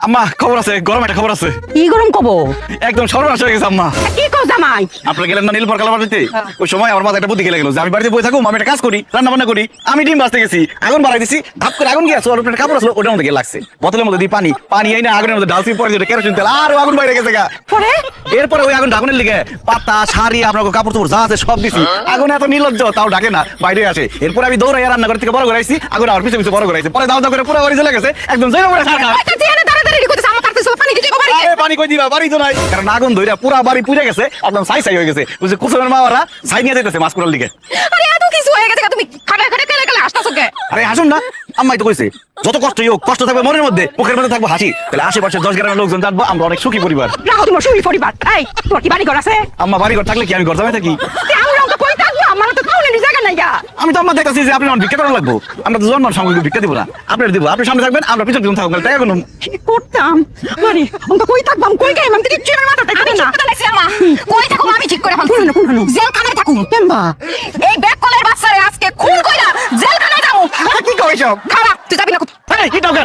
আম্মা খবর আছে, গরম একটা খবর আছে। কি গরম কব? একদম সর্বনাশ হয়ে গেছে আম্মা। কি কও জামাই? আপনারা গেলেন না নীলপর কালার বাড়িতে, ওই সময় আমার মাথায় একটা বুদ্ধি খেলে গেল যে আমি বাড়িতে বসে থাকুম, আমি একটা কাজ করি, রান্না বান্না করি। আমি ডিম ভাজতে গেছি, আগুন বাড়াই দিছি, ধাপ করে আগুন গিয়েছে, ওর উপরে একটা কাপড় আসলো, ওটার মধ্যে গিয়ে লাগছে। বোতলের মধ্যে দিয়ে পানি পানি এই না আগুনের মধ্যে ঢালছি, পরে যেটা কেরোসিন তেল, আর আগুন বাইরে গেছে গা। পরে এরপরে ওই আগুন আগুনের লিগে পাতা শাড়ি আপনার কাপড় চোপড় যা আছে সব দিছি। আগুন এত নির্লজ্জ, তাও ডাকে না, বাইরে আসে। এরপরে আমি দৌড়াই রান্না করে থেকে বড় করে আইছি, আগুন আমার পিছনে পিছনে বড় করে আইছি। পরে দাও দাও করে পুরো বাড়ি চলে গেছে, একদম জয় করে ছাড়া। পানি কই দিবা, বাড়ি তো নাই, কারণ আগুন ধইরা পুরা বাড়ি পুড়ে গেছে, একদম ছাই ছাই হয়ে গেছে। বুঝছে কুসুমের মাওয়ারা ছাই নিয়ে যাইতেছে মাছ কুড়ার লিগে। আরে হাসুন না, আম্মাই তো কইছে যত কষ্টই হোক, কষ্ট থাকবে মনের মধ্যে, মুখের মধ্যে থাকবো হাসি, তাহলে আশেপাশে 10 গ্রামের লোকজন জানবো আমরা অনেক সুখী পরিবার। রাখো তোমার সুখী পরিবার। এই তোর কি বাড়ি ঘর আছে? আম্মা বাড়ি ঘর থাকলে কি আমি ঘর জামাই থাকি? আমার তো খাওয়ানোর জায়গা নাই গা। আমি তো আম্মা দেখতেছি যে আপনি ভিক্ষা করা লাগবো, আমরা তো জন্ম সামগ্রী ভিক্ষা দিব না, আপনার দিব, আপনি সামনে থাকবেন, আমরা পিছন পিছন থাকবো, টাকা কোনো কি করতাম? আরে আমি কই থাকবাম, কই গাইম, আমি তো কিচ্ছু আমার মাথাতে থাকে না। কই থাকুম আমি ঠিক করে ফেলছি। কোন জেলখানায় থাকুম। কেমবা? এই ব্যাক কলের বাচ্চারে আজকে খুন কইরা জেলখানায় যাবো। কি কই সব? খারাপ তুই যাবি না। এই কি টাকা